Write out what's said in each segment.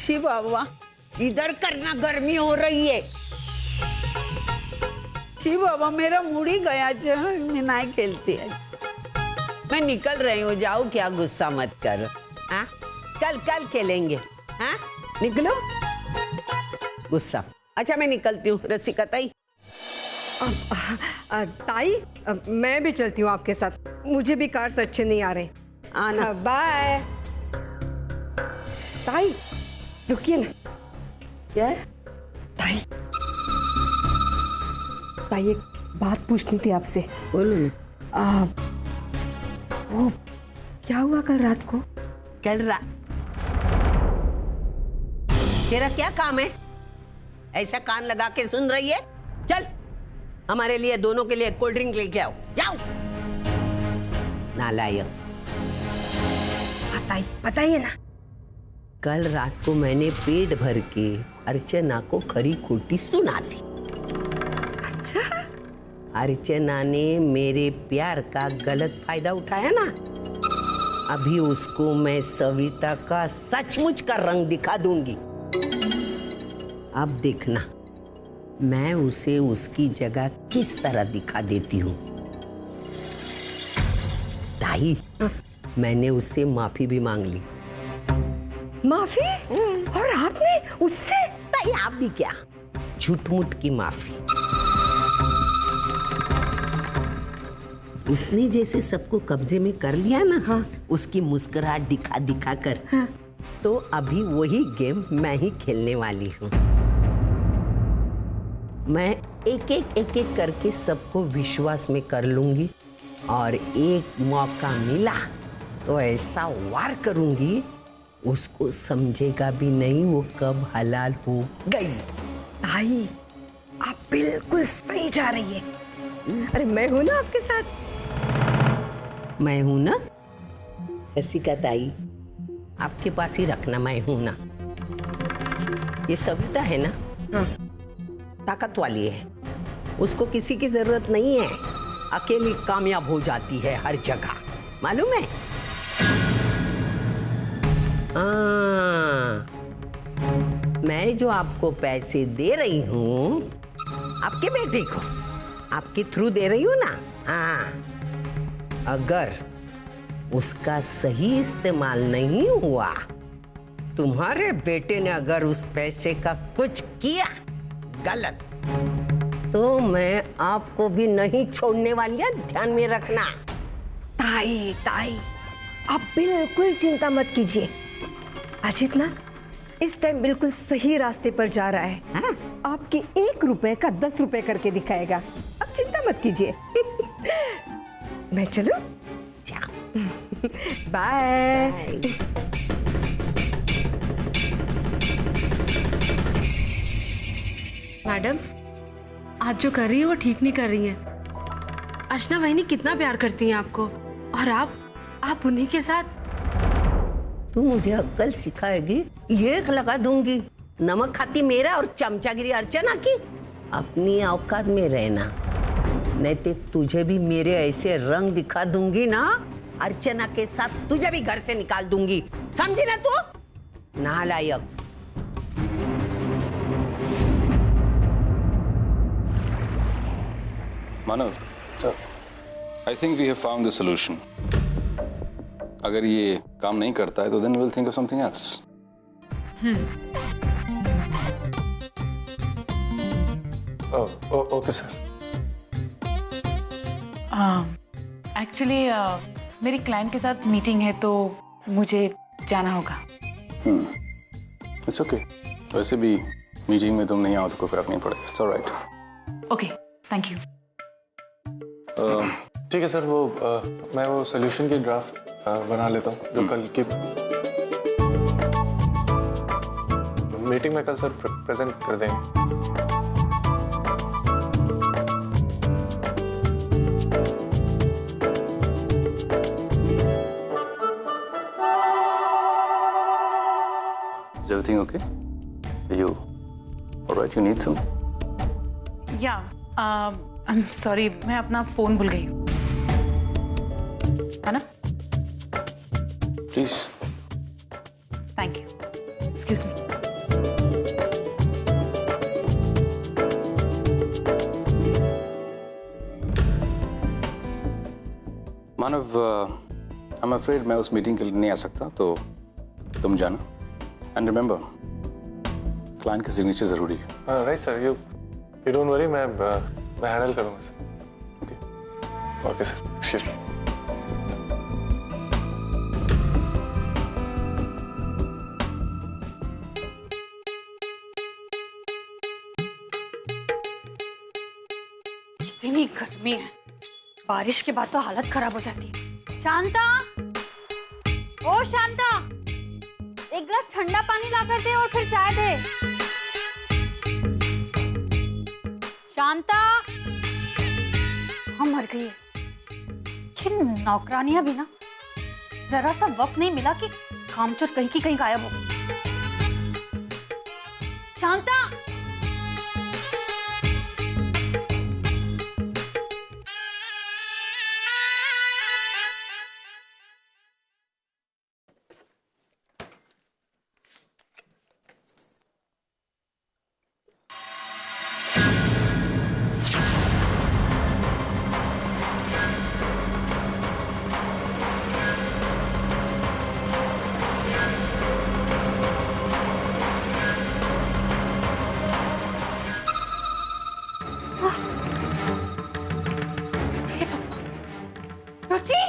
She बाबा, इधर करना, गर्मी हो रही है। शी बाबा, मेरा मूड ही गया, मैं नहीं खेलती है। मैं निकल रही हूँ, जाओ, क्या गुस्सा मत करो। हाँ, कल खेलेंगे। हाँ, निकलो। गुस्सा। अच्छा, मैं निकलती हूँ। रसिका ताई। ताई, मैं भी चलती हूँ आपके साथ, मुझे भी कार्स अच्छे नहीं आ रहे। आना। बाय। ताई रुकिए ना। क्या? ताई एक बात पूछनी थी आपसे। बोलो ना। वो क्या हुआ कल रात को? कल रात? तेरा क्या काम है? ऐसा कान लगा के सुन रही है? चल, हमारे लिए, दोनों के लिए कोल्ड ड्रिंक लेके आओ, जाओ। नालायक। बताइए ना। कल रात को मैंने पेट भर के अर्चना को खरी खोटी सुना थी। अच्छा? अर्चना ने मेरे प्यार का गलत फायदा उठाया ना। अभी उसको मैं सविता का सचमुच का रंग दिखा दूंगी। अब देखना, मैं उसे उसकी जगह किस तरह दिखा देती हूँ। ताई, मैंने उससे माफी भी मांग ली। माफी? और आपने उससे? ताई, आप भी क्या, झूठ-मूठ की माफी। उसने जैसे सबको कब्जे में कर लिया ना। हाँ। उसकी मुस्कुराहट दिखा दिखा कर। हाँ। तो अभी वही गेम मैं ही खेलने वाली हूँ। मैं एक एक करके सबको विश्वास में कर लूंगी, और एक मौका मिला तो ऐसा वार करूंगी, उसको समझेगा भी नहीं वो कब हलाल हो गई। ताई, आप बिल्कुल सही जा रही है। अरे मैं हूं ना आपके साथ। मैं हूं ना रसिका ताई, आपके पास ही रखना, मैं हूं ना। ये सविता है ना। हाँ। ताकत वाली है, उसको किसी की जरूरत नहीं है, अकेली कामयाब हो जाती है हर जगह, मालूम है? मैं जो आपको पैसे दे रही हूँ, आपके बेटे को आपके थ्रू दे रही हूँ ना। हाँ, अगर उसका सही इस्तेमाल नहीं हुआ, तुम्हारे बेटे ने अगर उस पैसे का कुछ किया गलत, तो मैं आपको भी नहीं छोड़ने वाली है, ध्यान में रखना। ताई, आप बिल्कुल चिंता मत कीजिए। अजित ना इस टाइम बिल्कुल सही रास्ते पर जा रहा है। हाँ? आपकी 1 रुपए का 10 रुपए करके दिखाएगा। अब चिंता मत कीजिए। मैं चलूं? जाओ। बाय। मैडम, आप जो कर रही है वो ठीक नहीं कर रही हैं। अर्चना वहिनी कितना प्यार करती हैं आपको, और आप उन्हीं के साथ। तू मुझे अक्ल सिखाएगी? एक लगा दूंगी। नमक खाती मेरा और चमचागिरी अर्चना की। अपनी औकात में रहना, नहीं तो तुझे भी मेरे ऐसे रंग दिखा दूंगी ना, अर्चना के साथ तुझे भी घर से निकाल दूंगी, समझी ना तू? नालायक। मानव, I think we have found the solution. अगर ये काम नहीं करता है तो then we'll think of something else. Okay sir. Actually मेरी क्लाइंट के साथ मीटिंग है तो मुझे जाना होगा। It's okay. वैसे भी मीटिंग में तुम नहीं आओ तो कोई फर्क नहीं पड़ेगा। It's all right. Okay, thank you. ठीक है सर, मैं वो सोल्यूशन की ड्राफ्ट बना लेता हूँ जो कल की मीटिंग में कल सर प्रेजेंट कर देंगे। Is everything okay? Are you all right? You need some? या आई एम सॉरी, मैं अपना फोन भूल गई हूँ, है ना? Please. Thank you. Excuse me. Manav, I am afraid मैं उस मीटिंग के लिए नहीं आ सकता, तो तुम जाना। एंड रिमेंबर, क्लाइंट का सिग्नेचर जरूरी है। Right sir, you don't worry, मैं हैंडल करूँगा sir. Okay sir, excuse me. इतनी गर्मी है, बारिश के बाद तो हालत खराब हो जाती है। शांता, ओ शांता, एक गिलास ठंडा पानी ला कर दे और फिर चाय दे। शांता, हम मर गई है। कि नौकरानियां भी ना, जरा सा वक्त नहीं मिला कि कामचोर कहीं की कहीं गायब हो गई। शांता, रुचि,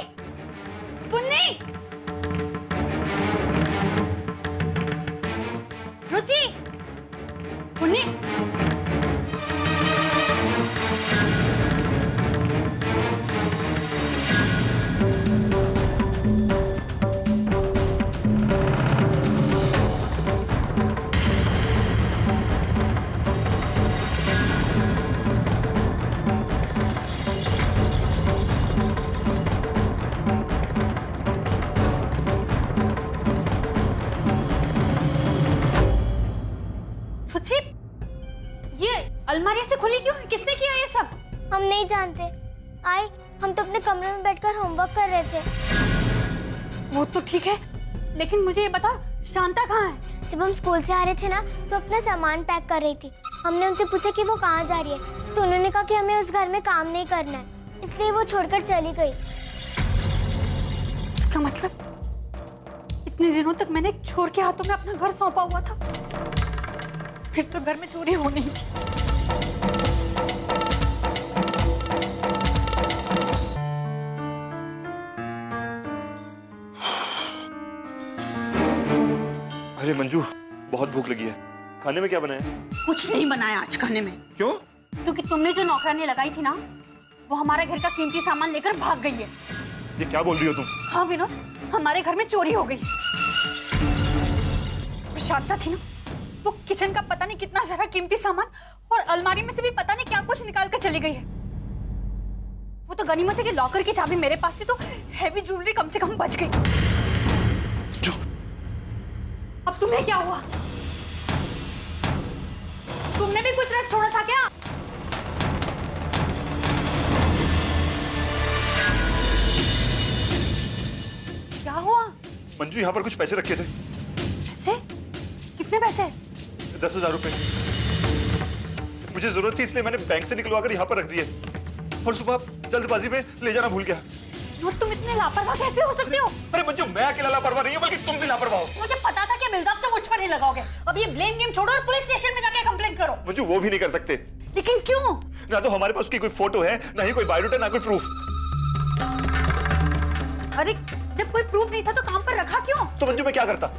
पुन्नी, रुचि, पुन्नी, रुचि, ये अलमारी से खुली क्यों है? किसने किया ये सब? हम नहीं जानते। आई, हम तो अपने कमरे में बैठकर होमवर्क कर रहे थे। वो तो ठीक है, लेकिन मुझे ये बता, शांता कहाँ है? जब हम स्कूल से आ रहे थे ना, तो अपना सामान पैक कर रही थी। हमने उनसे पूछा कि वो कहाँ जा रही है, तो उन्होंने कहा कि हमें उस घर में काम नहीं करना है, इसलिए वो छोड़कर चली गई। इसका मतलब इतने दिनों तक मैंने एक चोर के हाथों में अपना घर सौंपा हुआ था। फिर तो घर में चोरी होनी थी। अरे मंजू, बहुत भूख लगी है। खाने में क्या बनाया? कुछ नहीं बनाया आज खाने में। क्यों? क्योंकि तुमने जो नौकरानी लगाई थी ना, वो हमारे घर का कीमती सामान लेकर भाग गई है। ये क्या बोल रही हो तुम? हाँ विनोद, हमारे घर में चोरी हो गई। शांता थी ना, वो किचन का पता नहीं कितना सारा कीमती सामान और अलमारी में से भी पता नहीं क्या कुछ निकाल कर चली गई है। वो तो गनीमत है कि लॉकर की चाबी मेरे पास थी, तो हैवी ज्वेलरी कम से कम बच गई। जो अब तुम्हें क्या हुआ? तुमने भी कुछ रख छोड़ा था क्या? क्या हुआ? मंजू, यहाँ पर कुछ पैसे रखे थे। पैसे? कितने पैसे? 10,000 रुपए। मुझे जरूरत थी, इसलिए मैंने बैंक से निकलवा कर यहाँ पर रख दिए, और सुबह जल्दबाजी में ले जाना भूल गया। तुम इतने लापरवाह कैसे हो सकते हो? अरे मंजू, मैं अकेला लापरवाह नहीं हूँ, बल्कि तुम भी लापरवाह हो। मुझे पता था कि इल्जाम तो मुझ पर ही लगाओगे। अब ये ब्लेम गेम छोड़ो और पुलिस स्टेशन में जाके कंप्लेंट करो। मंजू, वो भी नहीं कर सकते। लेकिन क्यों? ना तो हमारे पास उसकी कोई फोटो है, ना ही कोई बायोडाटा, ना कोई प्रूफ। अरे जब कोई प्रूफ नहीं था तो काम पर रखा क्यों? तो मंजू, मैं क्या करता?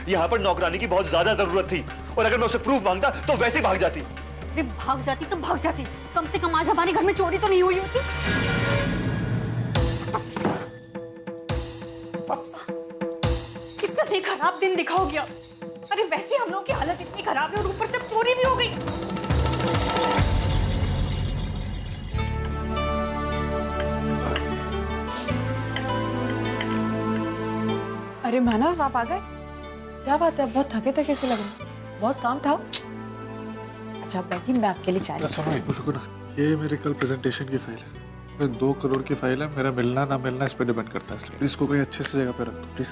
यहाँ पर नौकरानी की बहुत ज्यादा जरूरत थी, और अगर मैं उसे प्रूफ मांगता तो वैसे ही भाग जाती। अरे भाग जाती तो भाग जाती, कम से कम आज हमारे घर में चोरी तो नहीं हुई होती। कितना खराब दिन दिखाओगे आप। अरे वैसे हम लोगों की हालत इतनी खराब है और ऊपर से चोरी भी हो गई। अरे मानव, आप आ गए? क्या बात है, बहुत थके थके से लग रहे। बहुत काम था? अच्छा आप बैठिए, मैं आपके लिए चाय। सुनो, रुको ना, ये मेरे कल प्रेजेंटेशन की फाइल है। मैं 2 करोड़ की फाइल है, मेरा मिलना ना मिलना इस पर डिपेंड करता है, इसलिए प्लीज को कोई अच्छे से जगह पे रख दो प्लीज।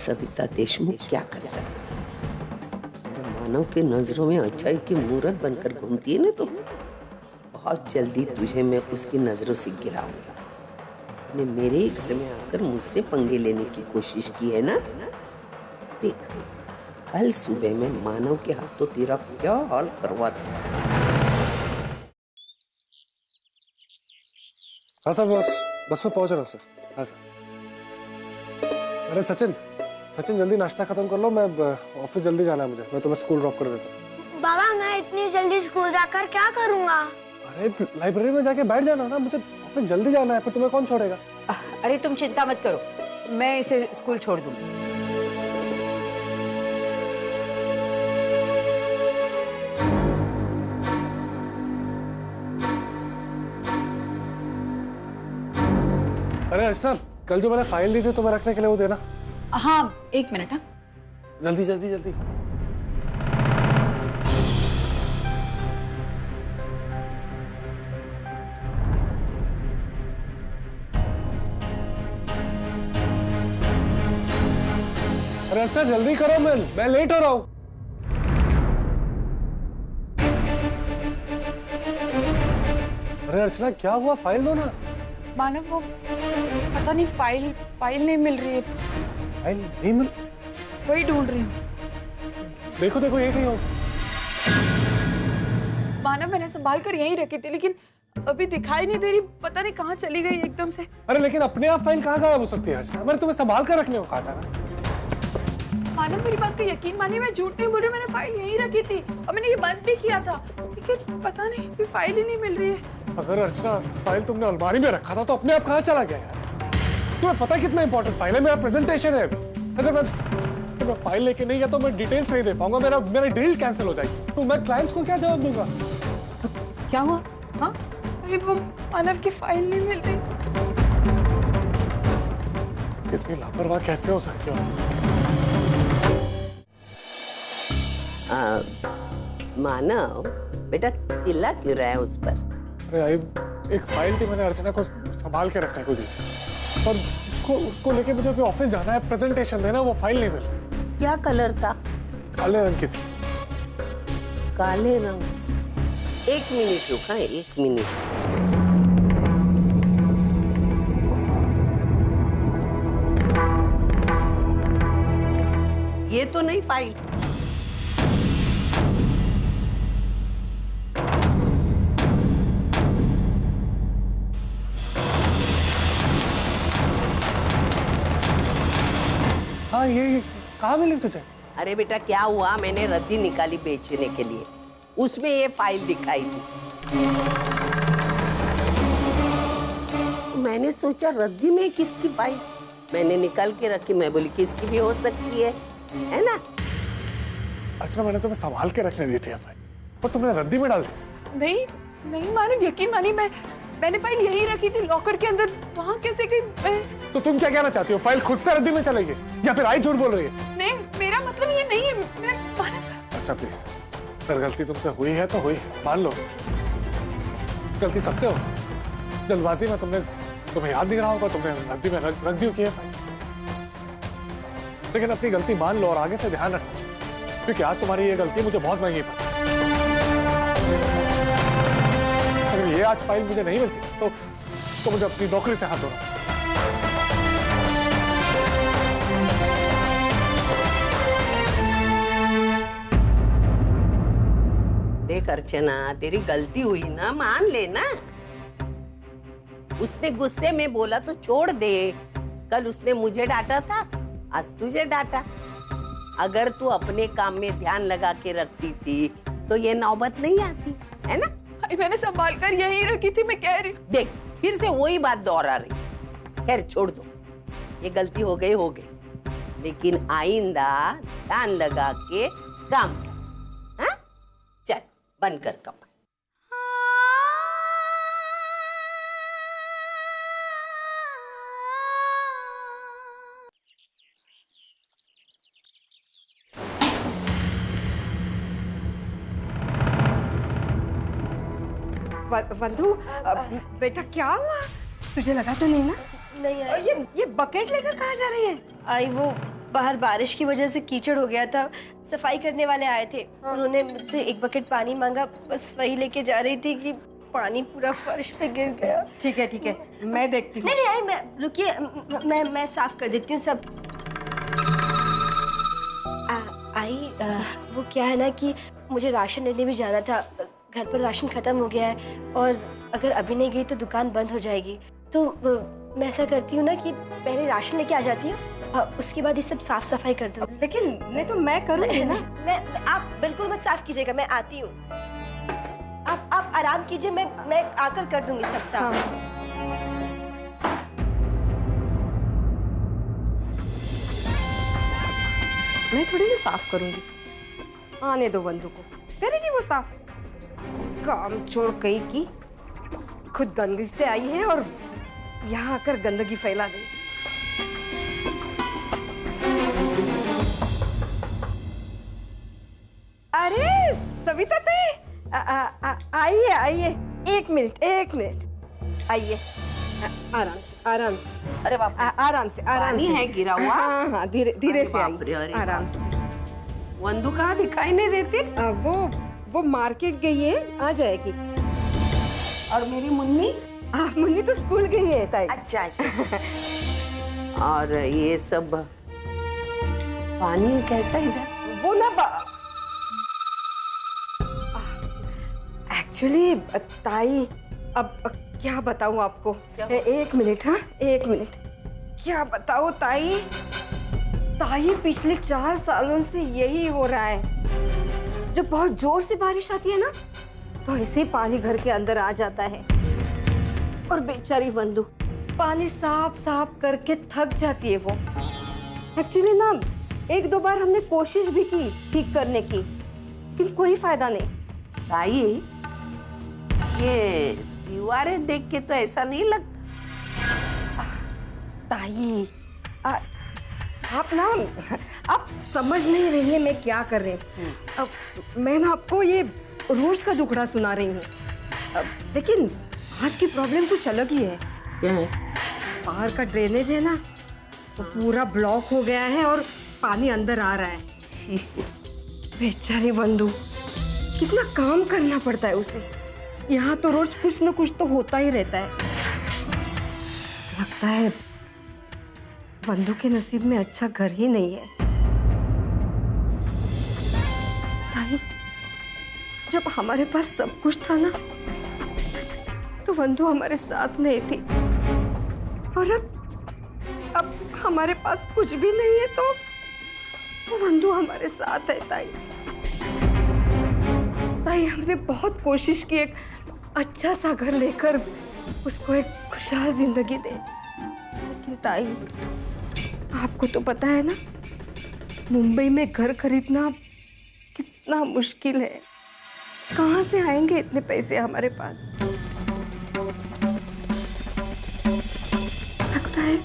सविता देशमुख क्या कर सकती है? मानव के नजरों में अच्छाई की मूरत बनकर घूमती है ना, तो बहुत जल्दी तुझे मैं उसकी नजरों से गिराऊंगा। ने मेरे ही घर में आकर मुझसे पंगे लेने की कोशिश की है ना? देख, कल सुबह में मानव के हाथों तेरा क्या हाल करवाता। हाँ सर, बस में पहुंच रहा हूँ सर। हाँ सर। अरे सचिन जल्दी नाश्ता खत्म कर लो, मैं ऑफिस जल्दी जाना है मुझे। मैं तुम्हें स्कूल ड्रॉप कर देता हूँ। बाबा मैं इतनी जल्दी स्कूल जाकर क्या करूँगा? अरे लाइब्रेरी में जाके बैठ जाना ना, मुझे ऑफिस जल्दी जाना है, फिर तुम्हें कौन छोड़ेगा? अरे तुम चिंता मत करो, मैं इसे स्कूल छोड़ दूंगी। अरे अर्चना, कल जो मैंने फाइल दी थी तुम्हें रखने के लिए, वो देना। हाँ, एक मिनट। हाँ, जल्दी जल्दी जल्दी। अरे अर्चना जल्दी करो, मैं लेट हो रहा हूँ। अरे अर्चना क्या हुआ? फाइल दो ना। मानव वो पता नहीं, फाइल नहीं मिल रही है। फाइल नहीं मिल? वही ढूंढ रही हूँ। देखो ये नहीं हो। मानव मैंने संभाल कर यहीं रखी थी, लेकिन अभी दिखाई नहीं दे रही, पता नहीं कहाँ चली गई एकदम से। अरे लेकिन अपने आप फाइल कहाँ गायब हो सकती है अर्चना? मैंने तुम्हें संभाल कर रखने को कहा था ना। मानव मेरी बात का यकीन मानिए, मैं झूठ नहीं बोल रही, मैंने फाइल यहीं रखी थी और मैंने ये बंद भी किया था, लेकिन पता नहीं अभी फाइल ही नहीं मिल रही है। अगर अर्चना फाइल तुमने अलमारी में रखा था तो अपने आप कहाँ चला गया यार? तुम्हें पता है कितना इंपॉर्टेंट फाइल है? मेरा प्रेजेंटेशन है अभी। अगर मैं फाइल लेके नहीं गया तो मैं डिटेल्स नहीं दे पाऊंगा, मेरा डील कैंसिल हो जाएगी। तो मैं क्लाइंट्स को क्या जवाब दूंगा? क्या हुआ? हाँ, वो मानव की फाइल नहीं मिल रही। इतनी लापरवाह कैसे हो सकते हो? मानव बेटा चिल्ला क्यों रहा है उस पर? अरे एक फाइल थी, मैंने अर्चना को संभाल के रखने को दी और उसको लेके मुझे अभी ऑफिस जाना है, प्रेजेंटेशन देना। वो फाइल नहीं मिली। क्या कलर था? काले रंग की थी। काले रंग? एक मिनट रुका, एक मिनट। ये तो नहीं फाइल। हाँ, ये कहाँ मिली तुझे? अरे बेटा क्या हुआ, मैंने रद्दी निकाली बेचने के लिए, उसमें ये फाइल दिखाई थी। मैंने सोचा रद्दी में किसकी फाइल, मैंने निकाल के रखी। मैं बोली किसकी भी हो सकती है ना? अच्छा, मैंने तुम्हें संभाल के रखने दी थी फाइल और तुमने रद्दी में डाल दी। नहीं मानव, यकीन मानिए, मैंने फाइल यहीं रखी थी लॉकर के अंदर, वहाँ कैसे गई? तो तुम क्या कहना चाहती हो? फाइल खुद से रद्दी में चलेगी या फिर आई झूठ बोल रही है? नहीं, मेरा मतलब ये नहीं है। अच्छा प्लीज, अगर गलती तुमसे हुई है तो हुई, मान लो। गलती सबसे होती, जल्दबाजी में तुम्हें याद नहीं रहा होगा, तुमने रद्दी में रख दी की है फाइल। लेकिन अपनी गलती मान लो और आगे से ध्यान रखो, क्योंकि आज तुम्हारी ये गलती मुझे बहुत महंगी पड़ी। अगर ये आज फाइल मुझे नहीं मिलती तो मुझे अपनी नौकरी से हाथ धोना। देख अर्चना, तेरी गलती हुई ना, मान लेना। उसने गुस्से में बोला तो छोड़ दे। कल उसने मुझे डांटा था, आज तुझे डांटा। अगर तू अपने काम में ध्यान लगा के रखती थी तो ये नौबत नहीं आती, है ना? मैंने संभाल कर यहीं रखी थी, मैं कह रही हूँ। देख, फिर से वही बात दोहरा रही। खैर छोड़ दो, ये गलती हो गई, लेकिन आइंदा ध्यान लगा के काम कर। हाँ? चल बंद कर कपड़ा। बंधु, बेटा क्या हुआ? तुझे लगा तो नहीं ना? नहीं आई। ये बकेट लेकर कहाँ जा रही है? आई वो बाहर बारिश की वजह से कीचड़ हो गया था। सफाई करने वाले आए थे, उन्होंने मुझसे 1 बकेट पानी मांगा, बस वही लेके जा रही थी कि पानी पूरा फर्श पे गिर गया। ठीक है, मैं देखती हूँ। नहीं आई, मैं रुकिए, मैं साफ कर देती हूँ सब। आई वो क्या है ना कि मुझे राशन लेने भी जाना था, घर पर राशन खत्म हो गया है और अगर अभी नहीं गई तो दुकान बंद हो जाएगी। तो मैं ऐसा करती हूँ ना कि पहले राशन लेके आ जाती हूँ, उसके बाद ये सब साफ सफाई कर दूँ। लेकिन नहीं तो मैं करूँगी ना। मैं आप बिल्कुल मत साफ कीजिएगा, मैं आती हूँ। आप आराम कीजिए, मैं आकर कर दूंगी सब साफ। मैं थोड़ी ना साफ करूंगी, आने दो बंधु को, करेगी वो साफ। काम छोड़ गई की खुद गंदगी से आई है और यहाँ आकर गंदगी फैला दी। अरे सविता ते आइए आइए, 1 मिनट आइए, आराम से। अरे बाप, आराम से पानी है गिरा हुआ। हाँ धीरे से आइए, आराम से। वंदु कहाँ दिखाई नहीं देती? वो मार्केट गई है, आ जाएगी। और मेरी मुन्नी? मुन्नी तो स्कूल गई है ताई। अच्छा। और ये सब पानी कैसा इधर? वो ना एक्चुअली ताई, अब क्या बताऊं आपको। 1 मिनट, हाँ 1 मिनट। क्या बताऊं ताई, पिछले 4 सालों से यही हो रहा है। जब बहुत जोर से बारिश आती है ना तो ऐसे ही पानी घर के अंदर आ जाता है और बेचारी वंदु पानी साफ करके थक जाती है। वो एक्चुअली ना 1-2 बार हमने कोशिश भी की ठीक करने की, लेकिन कोई फायदा नहीं। ताई, ये दीवारें देख के तो ऐसा नहीं लगता। ताई आप समझ नहीं रही है मैं क्या कर रही हूँ। अब मैं ना आपको ये रोज का दुखड़ा सुना रही हूँ, लेकिन आज की प्रॉब्लम कुछ अलग ही है। बाहर का ड्रेनेज है ना, वो पूरा ब्लॉक हो गया है और पानी अंदर आ रहा है। बेचारी बंधु, कितना काम करना पड़ता है उसे। यहाँ तो रोज कुछ न कुछ तो होता ही रहता है। लगता है बंधु के नसीब में अच्छा घर ही नहीं है। ताई, जब हमारे पास सब कुछ था ना तो बंधु हमारे साथ नहीं थी, और अब हमारे पास कुछ भी नहीं है तो बंधु हमारे साथ है। ताई हमने बहुत कोशिश की एक अच्छा सा घर लेकर उसको एक खुशहाल जिंदगी दे, लेकिन ताई आपको तो पता है ना, मुंबई में घर खरीदना कितना मुश्किल है। कहाँ से आएंगे इतने पैसे हमारे पास। लगता है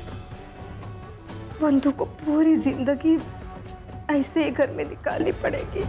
बंधु को पूरी जिंदगी ऐसे ही घर में निकालनी पड़ेगी।